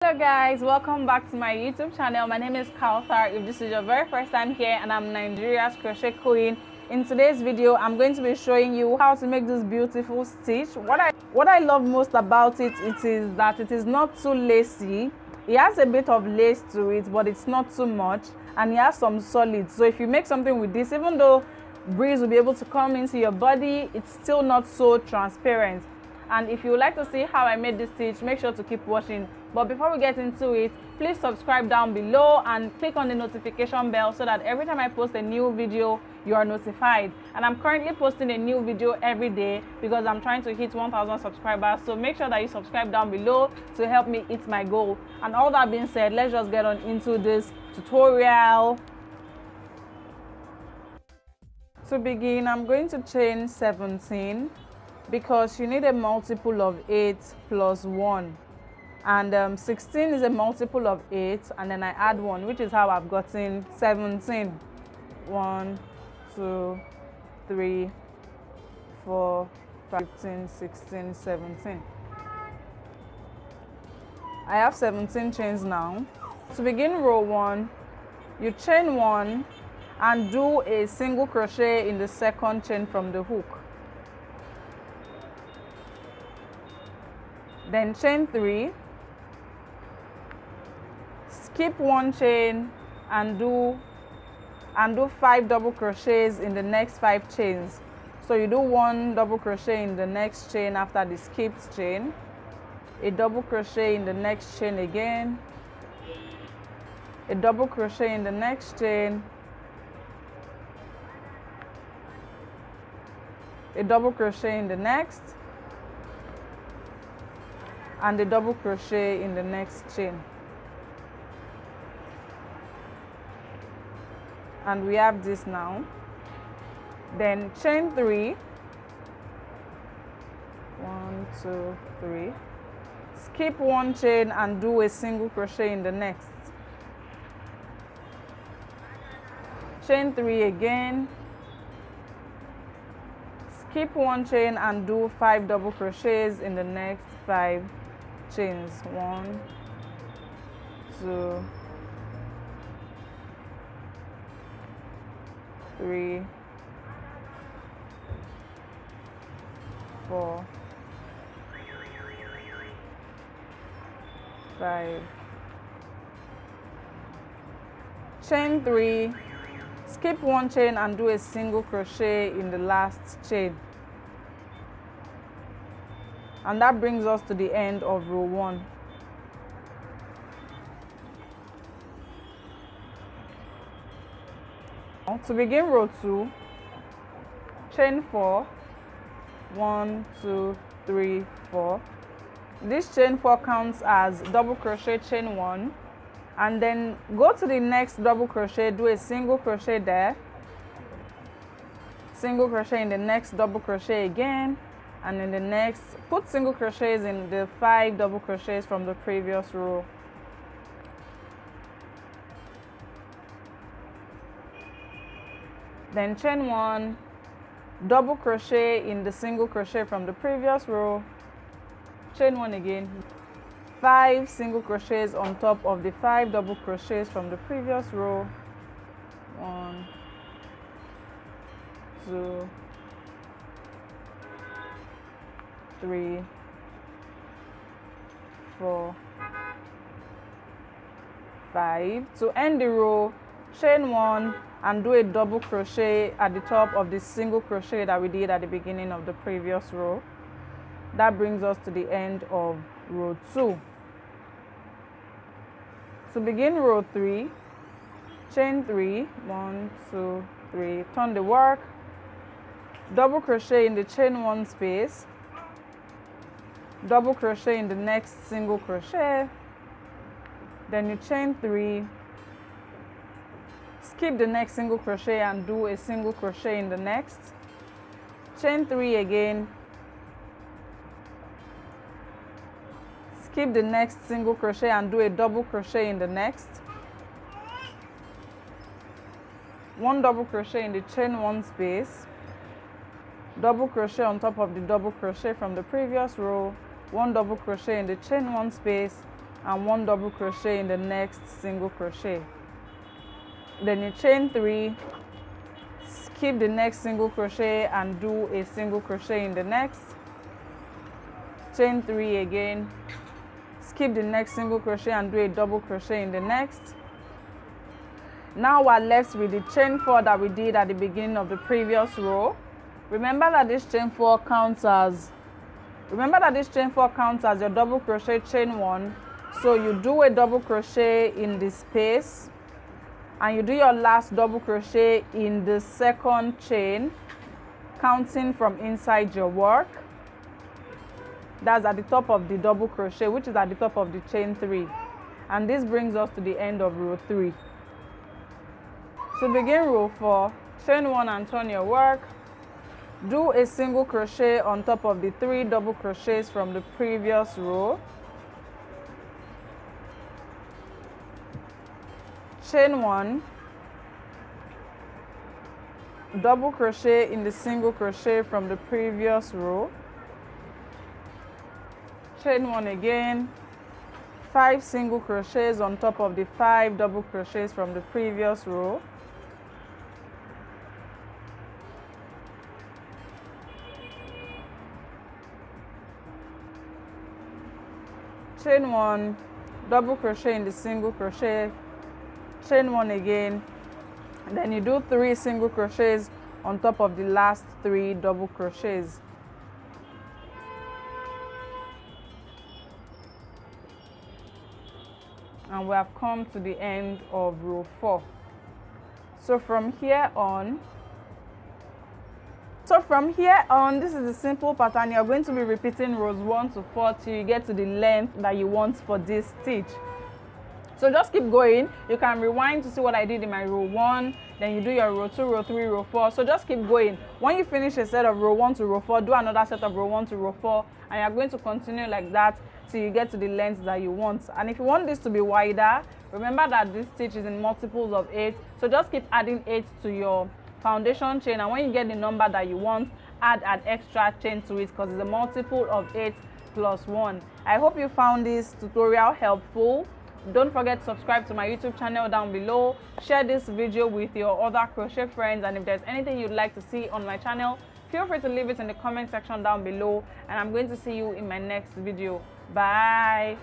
Hello guys, welcome back to my YouTube channel. My name is Kauthar. If this is your very first time here, and I'm Nigeria's crochet queen. In today's video, I'm going to be showing you how to make this beautiful stitch. What I love most about it is that it is not too lacy. It has a bit of lace to it, but it's not too much, and it has some solid. So if you make something with this, even though breeze will be able to come into your body, it's still not so transparent. And if you would like to see how I made this stitch, make sure to keep watching. But before we get into it, please subscribe down below and click on the notification bell so that every time I post a new video, you are notified. And I'm currently posting a new video every day because I'm trying to hit 1,000 subscribers. So make sure that you subscribe down below to help me hit my goal. And all that being said, let's just get on into this tutorial. To begin, I'm going to chain 17 because you need a multiple of 8 plus 1. And 16 is a multiple of 8, and then I add 1, which is how I've gotten 17. 1, 2, 3, 4, 15, 16, 17. I have 17 chains now. To begin row 1, you chain 1 and do a single crochet in the second chain from the hook. Then chain 3, skip 1 chain and do 5 double crochets in the next 5 chains. So you do 1 double crochet in the next chain after the skipped chain, a double crochet in the next chain again, a double crochet in the next chain, a double crochet in the next, and a double crochet in the next chain. And we have this now. Then chain 3, 1, 2, 3, skip 1 chain and do a single crochet in the next, chain 3 again, skip 1 chain and do 5 double crochets in the next 5 chains. 1, 2, 3, 4, 5. Chain 3, skip 1 chain and do a single crochet in the last chain. And that brings us to the end of row 1. To begin row 2, chain 4, 1, 2, 3, 4. This chain 4 counts as double crochet chain 1, and then go to the next double crochet, do a single crochet there, single crochet in the next double crochet again, and in the next put single crochets in the 5 double crochets from the previous row. Then chain 1, double crochet in the single crochet from the previous row, chain 1 again, 5 single crochets on top of the 5 double crochets from the previous row. 1, 2, 3, 4, 5. To end the row, chain 1 and do a double crochet at the top of the single crochet that we did at the beginning of the previous row. That brings us to the end of row 2. To begin row 3, chain 3, 1, 2, 3, turn the work, double crochet in the chain 1 space, double crochet in the next single crochet, then you chain 3, skip the next single crochet and do a single crochet in the next, chain 3 again, skip the next single crochet and do a double crochet in the next, 1 double crochet in the chain 1 space, double crochet on top of the double crochet from the previous row, 1 double crochet in the chain 1 space, and 1 double crochet in the next single crochet. Then you chain 3, skip the next single crochet and do a single crochet in the next, chain 3 again, skip the next single crochet and do a double crochet in the next. Now we're left with the chain 4 that we did at the beginning of the previous row. Remember that this chain 4 counts as your double crochet chain 1. So you do a double crochet in the space and you do your last double crochet in the second chain, counting from inside your work. That's at the top of the double crochet, which is at the top of the chain 3. And this brings us to the end of row 3. To begin row 4, chain 1 and turn your work. Do a single crochet on top of the 3 double crochets from the previous row. Chain 1, double crochet in the single crochet from the previous row. Chain 1 again, 5 single crochets on top of the 5 double crochets from the previous row. Chain 1, double crochet in the single crochet, chain 1 again, and then you do 3 single crochets on top of the last 3 double crochets. And we have come to the end of row 4. So from here on, this is a simple pattern. You're going to be repeating rows 1 to 4 till you get to the length that you want for this stitch. So just keep going. You can rewind to see what I did in my row 1, then you do your row 2, row 3, row 4. So just keep going. When you finish a set of row 1 to row 4, do another set of row 1 to row 4, and you're going to continue like that till you get to the length that you want. And if you want this to be wider, remember that this stitch is in multiples of 8. So just keep adding 8 to your foundation chain, and when you get the number that you want, add an extra chain to it because it's a multiple of 8 plus 1. I hope you found this tutorial helpful. Don't forget to subscribe to my YouTube channel down below. Share this video with your other crochet friends, and if there's anything you'd like to see on my channel, feel free to leave it in the comment section down below, and I'm going to see you in my next video. Bye.